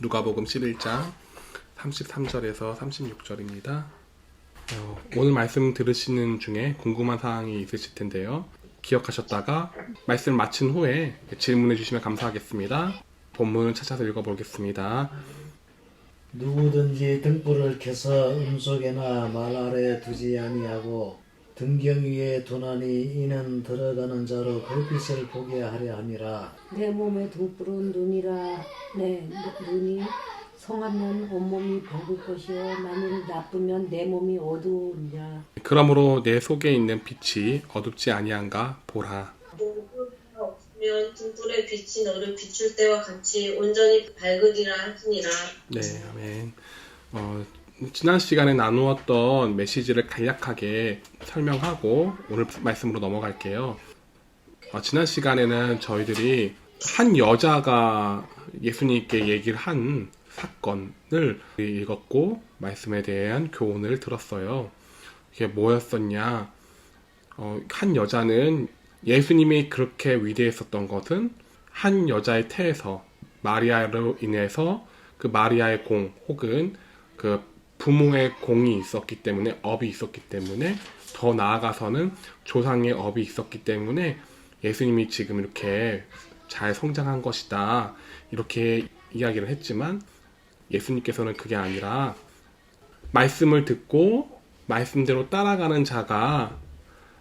누가복음 11장 33절에서 36절입니다. 오늘 말씀 들으시는 중에 궁금한 사항이 있으실 텐데요. 기억하셨다가 말씀 마친 후에 질문해 주시면 감사하겠습니다. 본문을 찾아서 읽어보겠습니다. 누구든지 등불을 켜서 음속에나 말 아래 두지 아니하고 등경 위에 두나니 이는 들어가는 자로 불빛을 보게 하려 함이라. 내 몸의 등불은 눈이라. 내 눈이 성하면 온몸이 밝을 것이요 만일 나쁘면 내 몸이 어두우리라. 그러므로 내 속에 있는 빛이 어둡지 아니한가 보라. 등불이 없으면 등불의 빛이 너를 비출 때와 같이 온전히 밝으리라 하시니라. 네, 아멘. 지난 시간에 나누었던 메시지를 간략하게 설명하고 오늘 말씀으로 넘어갈게요. 지난 시간에는 저희들이 한 여자가 예수님께 얘기를 한 사건을 읽었고 말씀에 대한 교훈을 들었어요. 이게 뭐였었냐? 한 여자는 예수님이 그렇게 위대했었던 것은 한 여자의 태에서 마리아로 인해서 그 마리아의 공 혹은 그 부모의 공이 있었기 때문에 업이 있었기 때문에 더 나아가서는 조상의 업이 있었기 때문에 예수님이 지금 이렇게 잘 성장한 것이다 이렇게 이야기를 했지만 예수님께서는 그게 아니라 말씀을 듣고 말씀대로 따라가는 자가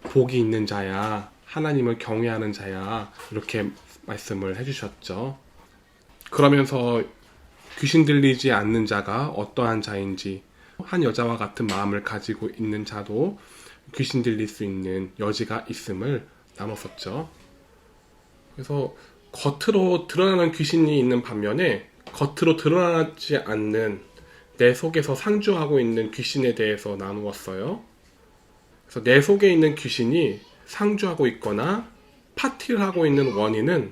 복이 있는 자야, 하나님을 경외하는 자야 이렇게 말씀을 해주셨죠. 그러면서 귀신 들리지 않는 자가 어떠한 자인지, 한 여자와 같은 마음을 가지고 있는 자도 귀신 들릴 수 있는 여지가 있음을 나눴었죠. 그래서 겉으로 드러나는 귀신이 있는 반면에 겉으로 드러나지 않는 내 속에서 상주하고 있는 귀신에 대해서 나누었어요. 그래서 내 속에 있는 귀신이 상주하고 있거나 파티를 하고 있는 원인은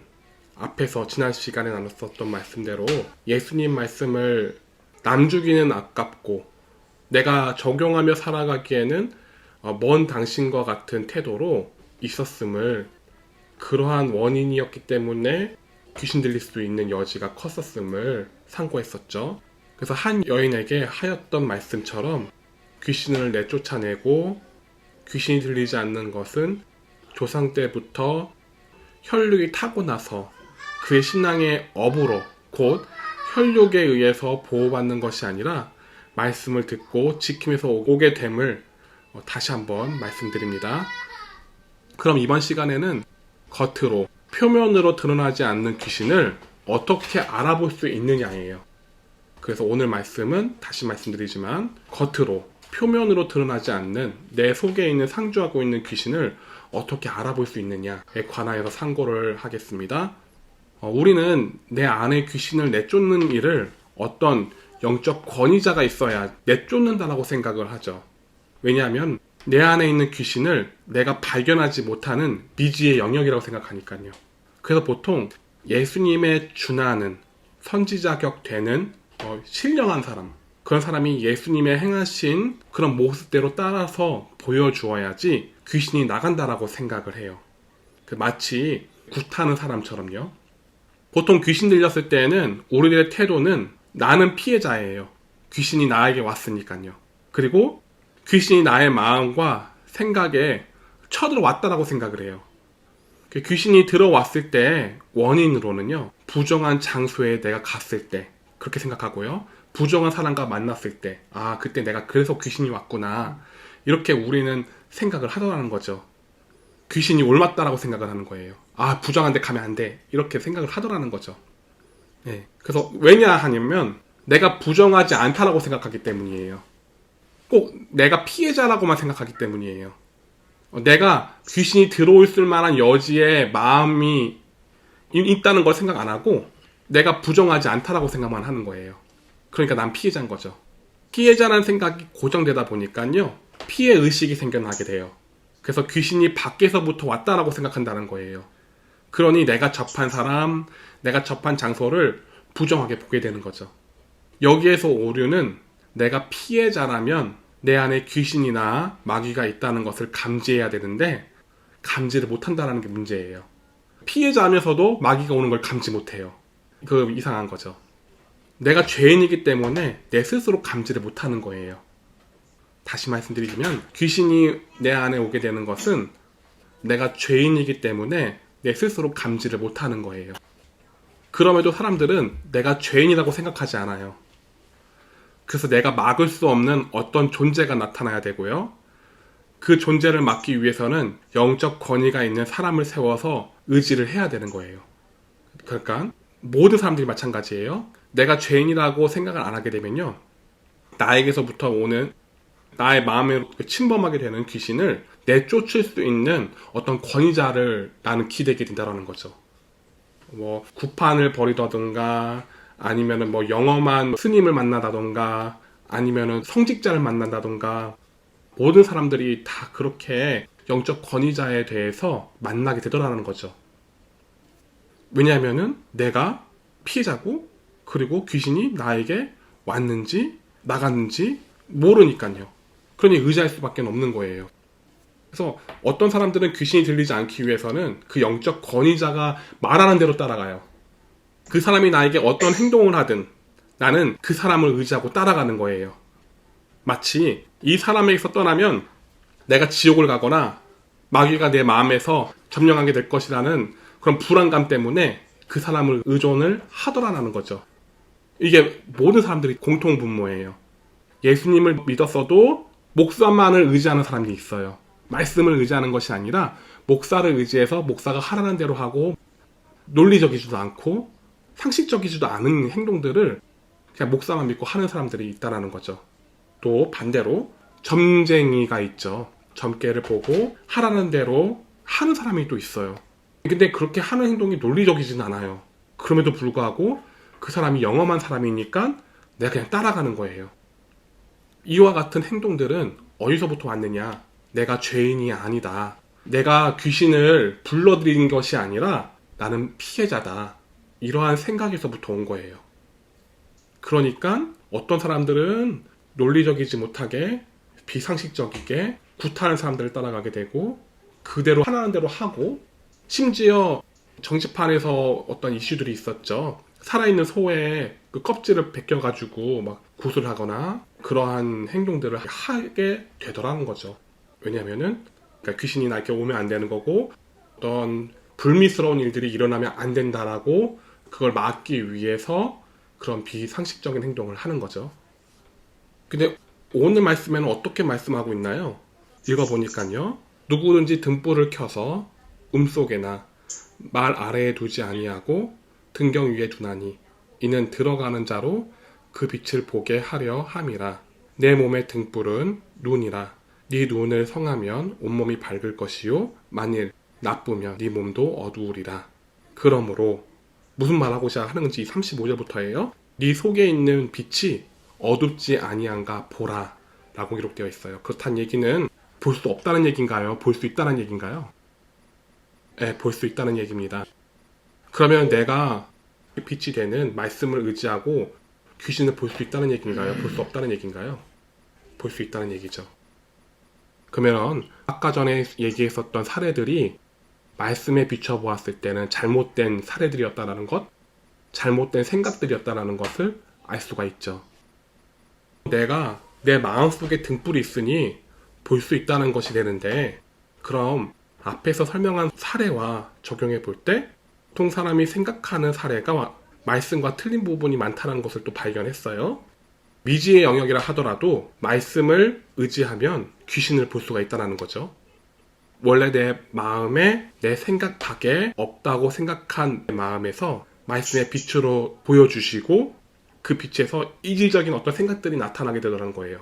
앞에서 지난 시간에 나눴었던 말씀대로 예수님 말씀을 남주기는 아깝고 내가 적용하며 살아가기에는 먼 당신과 같은 태도로 있었음을, 그러한 원인이었기 때문에 귀신 들릴 수 있는 여지가 컸었음을 상고했었죠. 그래서 한 여인에게 하였던 말씀처럼 귀신을 내쫓아내고 귀신이 들리지 않는 것은 조상 때부터 혈육이 타고나서 그의 신앙의 업으로 곧 혈육에 의해서 보호받는 것이 아니라 말씀을 듣고 지키면서 오게 됨을 다시 한번 말씀드립니다. 그럼 이번 시간에는 겉으로, 표면으로 드러나지 않는 귀신을 어떻게 알아볼 수 있느냐예요. 그래서 오늘 말씀은 다시 말씀드리지만 겉으로, 표면으로 드러나지 않는 내 속에 있는 상주하고 있는 귀신을 어떻게 알아볼 수 있느냐에 관하여서 상고를 하겠습니다. 우리는 내 안에 귀신을 내쫓는 일을 어떤 영적 권위자가 있어야 내쫓는다라고 생각을 하죠. 왜냐하면 내 안에 있는 귀신을 내가 발견하지 못하는 미지의 영역이라고 생각하니까요. 그래서 보통 예수님의 준하는 선지자격 되는 신령한 사람, 그런 사람이 예수님의 행하신 그런 모습대로 따라서 보여주어야지 귀신이 나간다라고 생각을 해요. 마치 굿하는 사람처럼요. 보통 귀신 들렸을 때는 우리들의 태도는 나는 피해자예요. 귀신이 나에게 왔으니까요. 그리고 귀신이 나의 마음과 생각에 쳐들어왔다라고 생각을 해요. 귀신이 들어왔을 때 원인으로는요, 부정한 장소에 내가 갔을 때 그렇게 생각하고요, 부정한 사람과 만났을 때 그때 내가 그래서 귀신이 왔구나 이렇게 우리는 생각을 하더라는 거죠. 귀신이 옮았다라고 생각을 하는 거예요. 부정한 데 가면 안 돼 이렇게 생각을 하더라는 거죠. 네. 그래서 왜냐 하냐면 내가 부정하지 않다라고 생각하기 때문이에요. 꼭 내가 피해자라고만 생각하기 때문이에요. 내가 귀신이 들어올 만한 여지에 마음이 있다는 걸 생각 안 하고 내가 부정하지 않다라고 생각만 하는 거예요. 그러니까 난 피해자인 거죠. 피해자라는 생각이 고정되다 보니까요, 피해 의식이 생겨나게 돼요. 그래서 귀신이 밖에서부터 왔다라고 생각한다는 거예요. 그러니 내가 접한 사람, 내가 접한 장소를 부정하게 보게 되는 거죠. 여기에서 오류는 내가 피해자라면 내 안에 귀신이나 마귀가 있다는 것을 감지해야 되는데 감지를 못한다는 게 문제예요. 피해자면서도 마귀가 오는 걸 감지 못해요. 이상한 거죠. 내가 죄인이기 때문에 내 스스로 감지를 못하는 거예요. 다시 말씀드리면 귀신이 내 안에 오게 되는 것은 내가 죄인이기 때문에 내 스스로 감지를 못하는 거예요. 그럼에도 사람들은 내가 죄인이라고 생각하지 않아요. 그래서 내가 막을 수 없는 어떤 존재가 나타나야 되고요. 그 존재를 막기 위해서는 영적 권위가 있는 사람을 세워서 의지를 해야 되는 거예요. 그러니까 모든 사람들이 마찬가지예요. 내가 죄인이라고 생각을 안 하게 되면요, 나에게서부터 오는 나의 마음에 침범하게 되는 귀신을 내쫓을 수 있는 어떤 권위자를 나는 기대게 된다는 거죠. 뭐 구판을 벌이다던가 아니면은 뭐 영험한 스님을 만나다던가 아니면은 성직자를 만난다던가, 모든 사람들이 다 그렇게 영적 권위자에 대해서 만나게 되더라는 거죠. 왜냐하면은 내가 피해자고, 그리고 귀신이 나에게 왔는지 나갔는지 모르니까요. 그러니 의지할 수밖에 없는 거예요. 그래서 어떤 사람들은 귀신이 들리지 않기 위해서는 그 영적 권위자가 말하는 대로 따라가요. 그 사람이 나에게 어떤 행동을 하든 나는 그 사람을 의지하고 따라가는 거예요. 마치 이 사람에게서 떠나면 내가 지옥을 가거나 마귀가 내 마음에서 점령하게 될 것이라는 그런 불안감 때문에 그 사람을 의존을 하더라는 거죠. 이게 모든 사람들이 공통분모예요. 예수님을 믿었어도 목사만을 의지하는 사람이 있어요. 말씀을 의지하는 것이 아니라 목사를 의지해서 목사가 하라는 대로 하고, 논리적이지도 않고 상식적이지도 않은 행동들을 그냥 목사만 믿고 하는 사람들이 있다라는 거죠. 또 반대로 점쟁이가 있죠. 점괘를 보고 하라는 대로 하는 사람이 또 있어요. 근데 그렇게 하는 행동이 논리적이진 않아요. 그럼에도 불구하고 그 사람이 영험한 사람이니까 내가 그냥 따라가는 거예요. 이와 같은 행동들은 어디서부터 왔느냐? 내가 죄인이 아니다. 내가 귀신을 불러들인 것이 아니라 나는 피해자다. 이러한 생각에서부터 온 거예요. 그러니까 어떤 사람들은 논리적이지 못하게 비상식적이게 구타하는 사람들을 따라가게 되고, 그대로 하라는 대로 하고, 심지어 정치판에서 어떤 이슈들이 있었죠. 살아있는 소의 그 껍질을 벗겨가지고 막 굿을 하거나 그러한 행동들을 하게 되더라는 거죠. 왜냐면은 그러니까 귀신이 나에게 오면 안 되는 거고, 어떤 불미스러운 일들이 일어나면 안 된다라고 그걸 막기 위해서 그런 비상식적인 행동을 하는 거죠. 근데 오늘 말씀에는 어떻게 말씀하고 있나요? 읽어보니까요, 누구든지 등불을 켜서 음속에나 말 아래에 두지 아니하고 등경 위에 두나니 이는 들어가는 자로 그 빛을 보게 하려 함이라. 내 몸의 등불은 눈이라. 네 눈을 성하면 온몸이 밝을 것이요 만일 나쁘면 네 몸도 어두우리라. 그러므로 무슨 말하고자 하는지 35절부터예요. 네 속에 있는 빛이 어둡지 아니한가 보라 라고 기록되어 있어요. 그렇다는 얘기는 볼 수 없다는 얘기인가요? 볼 수 있다는 얘기인가요? 네, 볼 수 있다는 얘기입니다. 그러면 내가 빛이 되는 말씀을 의지하고 귀신을 볼 수 있다는 얘기인가요? 볼 수 없다는 얘기인가요? 볼 수 있다는 얘기죠. 그러면 아까 전에 얘기했었던 사례들이 말씀에 비춰보았을 때는 잘못된 사례들이었다는 것, 잘못된 생각들이었다는 것을 알 수가 있죠. 내가 내 마음속에 등불이 있으니 볼 수 있다는 것이 되는데, 그럼 앞에서 설명한 사례와 적용해 볼 때 보통 사람이 생각하는 사례가 말씀과 틀린 부분이 많다는 것을 또 발견했어요. 미지의 영역이라 하더라도 말씀을 의지하면 귀신을 볼 수가 있다는 거죠. 원래 내 마음에 내 생각 밖에 없다고 생각한 내 마음에서 말씀의 빛으로 보여주시고 그 빛에서 이질적인 어떤 생각들이 나타나게 되더라는 거예요.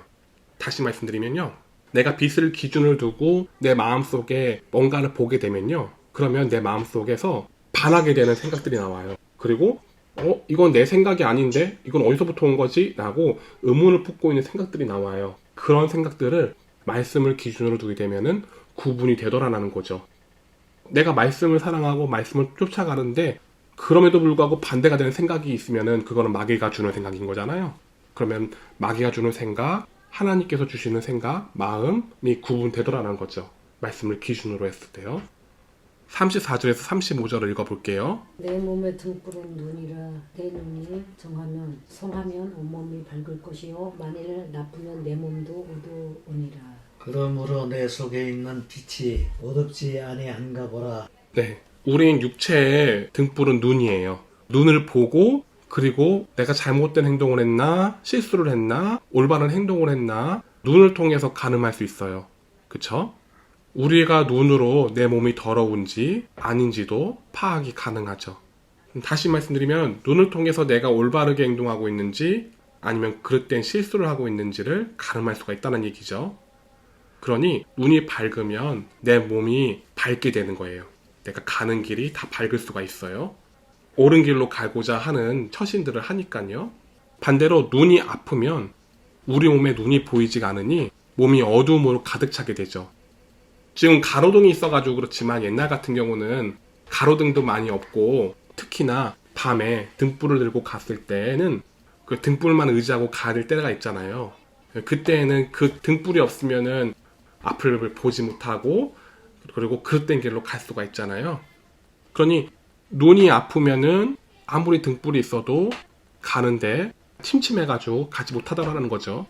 다시 말씀드리면요, 내가 빛을 기준을 두고 내 마음속에 뭔가를 보게 되면요, 그러면 내 마음속에서 반하게 되는 생각들이 나와요. 그리고 이건 내 생각이 아닌데 이건 어디서부터 온 거지? 라고 의문을 품고 있는 생각들이 나와요. 그런 생각들을 말씀을 기준으로 두게 되면은 구분이 되더라는 거죠. 내가 말씀을 사랑하고 말씀을 쫓아가는데 그럼에도 불구하고 반대가 되는 생각이 있으면은 그거는 마귀가 주는 생각인 거잖아요. 그러면 마귀가 주는 생각, 하나님께서 주시는 생각, 마음이 구분되더라는 거죠. 말씀을 기준으로 했을 때요. 34절에서 35절을 읽어볼게요. 내 몸의 등불은 눈이라. 내 눈이 성하면 온몸이 밝을 것이요 만일 나쁘면 내 몸도 어두우니라. 그러므로 내 속에 있는 빛이 어둡지 아니한가 보라. 네, 우린 육체의 등불은 눈이에요. 눈을 보고 그리고 내가 잘못된 행동을 했나, 실수를 했나, 올바른 행동을 했나 눈을 통해서 가늠할 수 있어요. 그쵸? 우리가 눈으로 내 몸이 더러운지 아닌지도 파악이 가능하죠. 다시 말씀드리면 눈을 통해서 내가 올바르게 행동하고 있는지 아니면 그릇된 실수를 하고 있는지를 가늠할 수가 있다는 얘기죠. 그러니 눈이 밝으면 내 몸이 밝게 되는 거예요. 내가 가는 길이 다 밝을 수가 있어요. 옳은 길로 가고자 하는 처신들을 하니까요. 반대로 눈이 아프면 우리 몸에 눈이 보이지가 않으니 몸이 어두움으로 가득 차게 되죠. 지금 가로등이 있어가지고 그렇지만 옛날 같은 경우는 가로등도 많이 없고 특히나 밤에 등불을 들고 갔을 때는 그 등불만 의지하고 가야 될 때가 있잖아요. 그때는 그 등불이 없으면은 앞을 보지 못하고 그리고 그릇된 길로 갈 수가 있잖아요. 그러니 눈이 아프면은 아무리 등불이 있어도 가는데 침침해가지고 가지 못하다라는 거죠.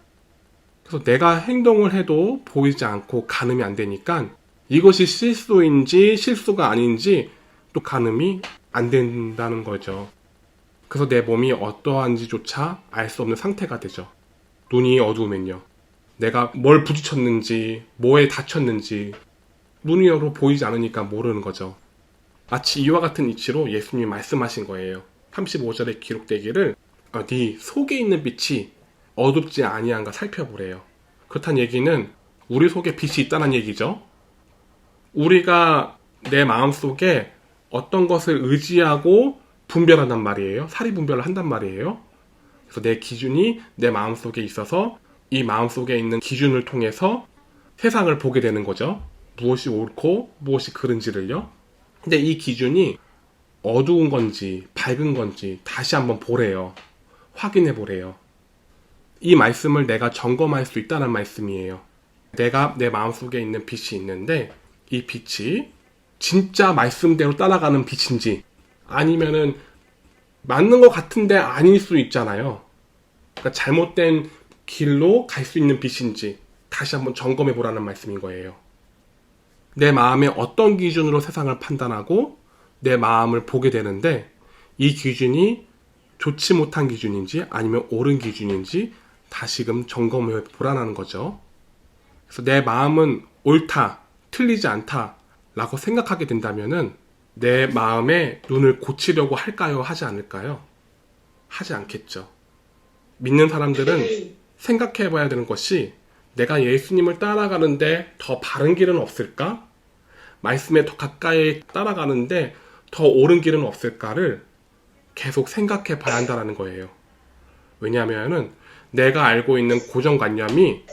그래서 내가 행동을 해도 보이지 않고 가늠이 안 되니까 이것이 실수인지 실수가 아닌지 또 가늠이 안 된다는 거죠. 그래서 내 몸이 어떠한지조차 알 수 없는 상태가 되죠. 눈이 어두우면요. 내가 뭘 부딪혔는지, 뭐에 다쳤는지 눈으로 보이지 않으니까 모르는 거죠. 마치 이와 같은 이치로 예수님이 말씀하신 거예요. 35절에 기록되기를 네 속에 있는 빛이 어둡지 아니한가 살펴보래요. 그렇다는 얘기는 우리 속에 빛이 있다는 얘기죠. 우리가 내 마음속에 어떤 것을 의지하고 분별한단 말이에요. 사리 분별을 한단 말이에요. 그래서 내 기준이 내 마음속에 있어서 이 마음속에 있는 기준을 통해서 세상을 보게 되는 거죠. 무엇이 옳고 무엇이 그른지를요. 근데 이 기준이 어두운 건지 밝은 건지 다시 한번 보래요. 확인해 보래요. 이 말씀을 내가 점검할 수 있다는 말씀이에요. 내가 내 마음속에 있는 빛이 있는데 이 빛이 진짜 말씀대로 따라가는 빛인지 아니면은 맞는 것 같은데 아닐 수 있잖아요. 그러니까 잘못된 길로 갈 수 있는 빛인지 다시 한번 점검해 보라는 말씀인 거예요. 내 마음에 어떤 기준으로 세상을 판단하고 내 마음을 보게 되는데 이 기준이 좋지 못한 기준인지 아니면 옳은 기준인지 다시금 점검해 보라는 거죠. 그래서 내 마음은 옳다, 틀리지 않다 라고 생각하게 된다면은 내 마음의 눈을 고치려고 할까요? 하지 않을까요? 하지 않겠죠. 믿는 사람들은 생각해 봐야 되는 것이 내가 예수님을 따라가는데 더 바른 길은 없을까? 말씀에 더 가까이 따라가는데 더 옳은 길은 없을까를 계속 생각해 봐야 한다는 거예요. 왜냐하면 내가 알고 있는 고정관념이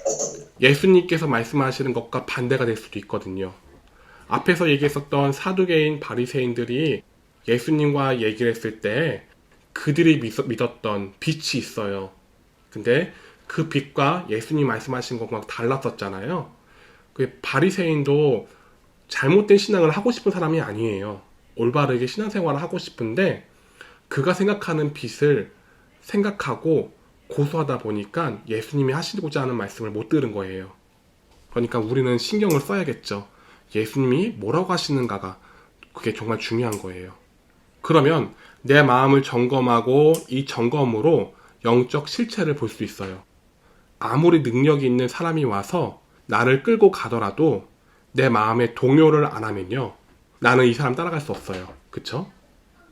예수님께서 말씀하시는 것과 반대가 될 수도 있거든요. 앞에서 얘기했었던 사두개인 바리새인들이 예수님과 얘기를 했을 때 그들이 믿었던 빛이 있어요. 근데 그 빛과 예수님 말씀하신 것과 달랐었잖아요. 그 바리새인도 잘못된 신앙을 하고 싶은 사람이 아니에요. 올바르게 신앙생활을 하고 싶은데 그가 생각하는 빛을 생각하고 고수하다 보니까 예수님이 하시고자 하는 말씀을 못 들은 거예요. 그러니까 우리는 신경을 써야겠죠. 예수님이 뭐라고 하시는가가 그게 정말 중요한 거예요. 그러면 내 마음을 점검하고 이 점검으로 영적 실체를 볼 수 있어요. 아무리 능력이 있는 사람이 와서 나를 끌고 가더라도 내 마음에 동요를 안 하면요. 나는 이 사람 따라갈 수 없어요. 그쵸?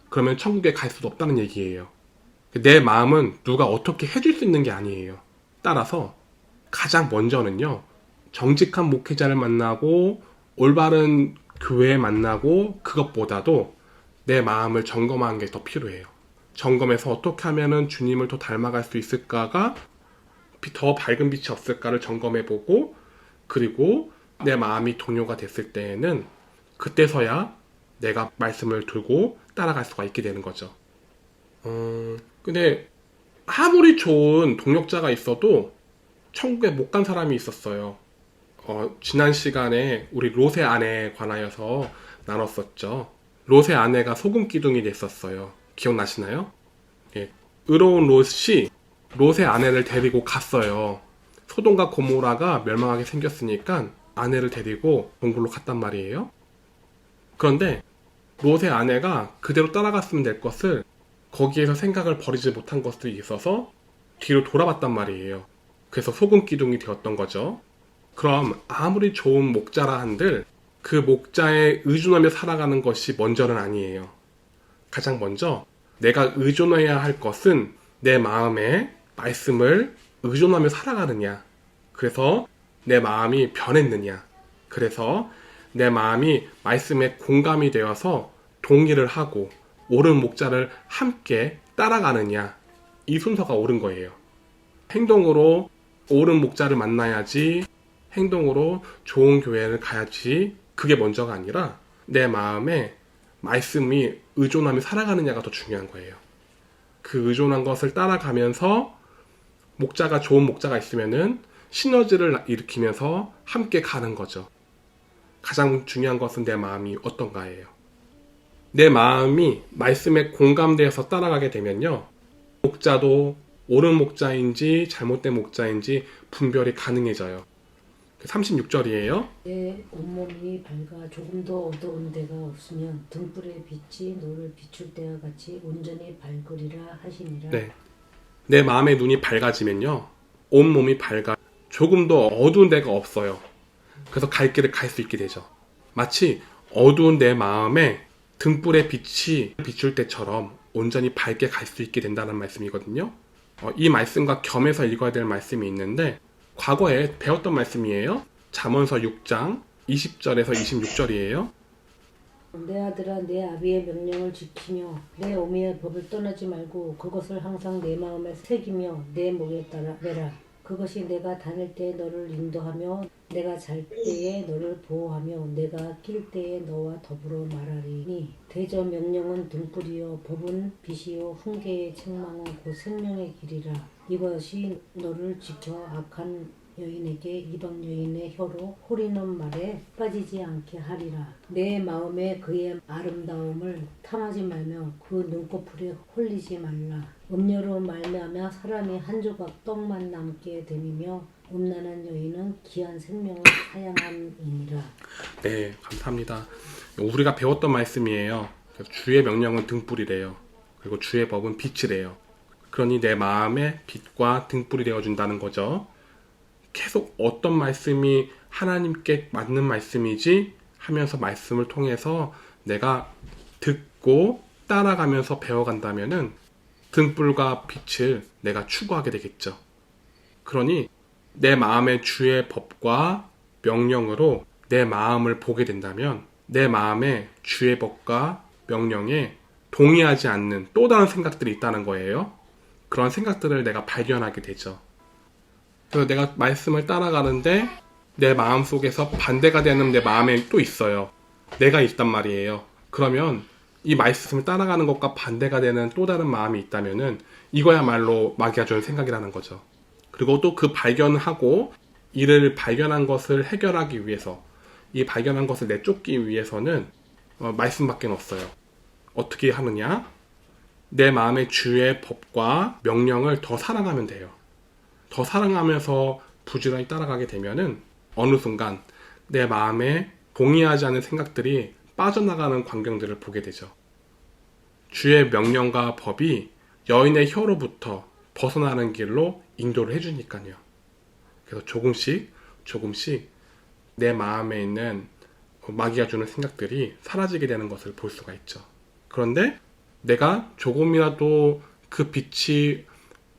그러면 천국에 갈 수도 없다는 얘기예요. 내 마음은 누가 어떻게 해줄 수 있는 게 아니에요. 따라서 가장 먼저는요. 정직한 목회자를 만나고 올바른 교회 만나고 그것보다도 내 마음을 점검하는 게 더 필요해요. 점검해서 어떻게 하면은 주님을 더 닮아갈 수 있을까가 더 밝은 빛이 없을까를 점검해보고 그리고 내 마음이 동요가 됐을 때에는 그때서야 내가 말씀을 들고 따라갈 수가 있게 되는 거죠. 근데 아무리 좋은 동역자가 있어도 천국에 못 간 사람이 있었어요. 지난 시간에 우리 롯의 아내에 관하여서 나눴었죠. 롯의 아내가 소금 기둥이 됐었어요. 기억나시나요? 예. 의로운 롯이 롯의 아내를 데리고 갔어요. 소돔과 고모라가 멸망하게 생겼으니까 아내를 데리고 동굴로 갔단 말이에요. 그런데 롯의 아내가 그대로 따라갔으면 될 것을 거기에서 생각을 버리지 못한 것들이 있어서 뒤로 돌아봤단 말이에요. 그래서 소금 기둥이 되었던 거죠. 그럼 아무리 좋은 목자라 한들 그 목자에 의존하며 살아가는 것이 먼저는 아니에요. 가장 먼저 내가 의존해야 할 것은 내 마음에 말씀을 의존하며 살아가느냐. 그래서 내 마음이 변했느냐. 그래서 내 마음이 말씀에 공감이 되어서 동의를 하고 옳은 목자를 함께 따라가느냐. 이 순서가 옳은 거예요. 행동으로 옳은 목자를 만나야지, 행동으로 좋은 교회를 가야지, 그게 먼저가 아니라 내 마음에 말씀이 의존하며 살아가느냐가 더 중요한 거예요. 그 의존한 것을 따라가면서 목자가 좋은 목자가 있으면은 시너지를 일으키면서 함께 가는 거죠. 가장 중요한 것은 내 마음이 어떤가예요. 내 마음이 말씀에 공감되어서 따라가게 되면요. 목자도 옳은 목자인지 잘못된 목자인지 분별이 가능해져요. 36절이에요. 내 온몸이 밝아 조금도 어두운 데가 없으면 등불의 빛이 너를 비출 때와 같이 온전히 밝으리라 하시니라. 네. 내 마음의 눈이 밝아지면요. 온몸이 밝아 조금도 어두운 데가 없어요. 그래서 갈 길을 갈 수 있게 되죠. 마치 어두운 내 마음에 등불의 빛이 비출 때처럼 온전히 밝게 갈 수 있게 된다는 말씀이거든요. 이 말씀과 겸해서 읽어야 될 말씀이 있는데 과거에 배웠던 말씀이에요. 잠언서 6장 20절에서 26절이에요. 내 아들아 내 아비의 명령을 지키며 내 어미의 법을 떠나지 말고 그것을 항상 내 마음에 새기며 내 목에 따라 매라. 그것이 내가 다닐 때에 너를 인도하며 내가 잘 때에 너를 보호하며 내가 낄 때에 너와 더불어 말하리니 대저 명령은 등불이요 법은 빛이요 훈계의 책망은 곧 생명의 길이라. 이것이 너를 지켜 악한 여인에게 이방 여인의 혀로 호리는 말에 빠지지 않게 하리라. 내 마음에 그의 아름다움을 탐하지 말며 그 눈꺼풀에 홀리지 말라. 음료로 말미암아 사람이 한 조각 떡만 남게 되며 음란한 여인은 귀한 생명을 사양함이니라. 네, 감사합니다. 우리가 배웠던 말씀이에요. 주의 명령은 등불이래요. 그리고 주의 법은 빛이래요. 그러니 내 마음에 빛과 등불이 되어준다는 거죠. 계속 어떤 말씀이 하나님께 맞는 말씀이지 하면서 말씀을 통해서 내가 듣고 따라가면서 배워간다면은 등불과 빛을 내가 추구하게 되겠죠. 그러니 내 마음의 주의 법과 명령으로 내 마음을 보게 된다면 내 마음에 주의 법과 명령에 동의하지 않는 또 다른 생각들이 있다는 거예요. 그런 생각들을 내가 발견하게 되죠. 그래서 내가 말씀을 따라가는데 내 마음 속에서 반대가 되는 내 마음에 또 있어요. 내가 있단 말이에요. 그러면 이 말씀을 따라가는 것과 반대가 되는 또 다른 마음이 있다면은 이거야말로 마귀가 주는 생각이라는 거죠. 그리고 또 그 발견하고 이를 발견한 것을 해결하기 위해서 이 발견한 것을 내쫓기 위해서는 말씀밖에 없어요. 어떻게 하느냐? 내 마음의 주의 법과 명령을 더 사랑하면 돼요. 더 사랑하면서 부지런히 따라가게 되면은 어느 순간 내 마음에 동의하지 않는 생각들이 빠져나가는 광경들을 보게 되죠. 주의 명령과 법이 여인의 혀로부터 벗어나는 길로 인도를 해주니까요. 그래서 조금씩 내 마음에 있는 마귀가 주는 생각들이 사라지게 되는 것을 볼 수가 있죠. 그런데 내가 조금이라도 그 빛이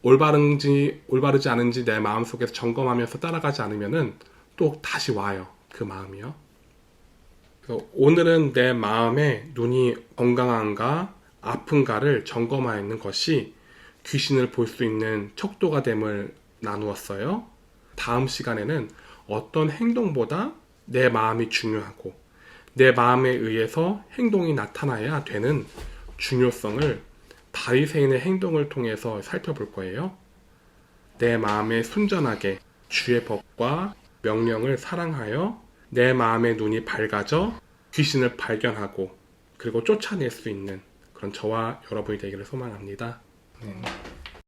올바르지 않은지 내 마음속에서 점검하면서 따라가지 않으면은 또 다시 와요. 그 마음이요. 그래서 오늘은 내 마음의 눈이 건강한가 아픈가를 점검하는 것이 귀신을 볼 수 있는 척도가 됨을 나누었어요. 다음 시간에는 어떤 행동보다 내 마음이 중요하고 내 마음에 의해서 행동이 나타나야 되는 중요성을 바리새인의 행동을 통해서 살펴볼 거예요. 내 마음에 순전하게 주의 법과 명령을 사랑하여 내 마음의 눈이 밝아져 귀신을 발견하고 그리고 쫓아낼 수 있는 그런 저와 여러분이 되기를 소망합니다. 네.